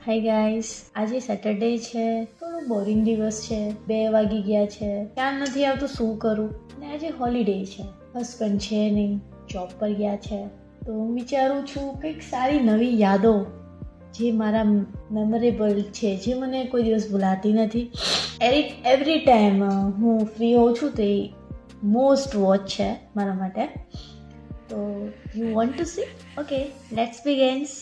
Hi guys, આજે Saturday છે, થોડું બોરિંગ દિવસ છે. 2 વાગી ગયા છે, ખ્યાલ નથી આવતું શું કરું. અને આજે હોલિડે છે, હસબન્ડ છે નહીં, જોબ પર ગયા છે. તો હું વિચારું છું કંઈક સારી નવી યાદો જે મારા મેમોરેબલ છે, જે મને કોઈ દિવસ ભૂલાતી નથી. એવરી ટાઈમ હું ફ્રી હોઉં છું તો એ મોસ્ટ વોચ છે મારા માટે. તો you want to C? Okay, let's begins.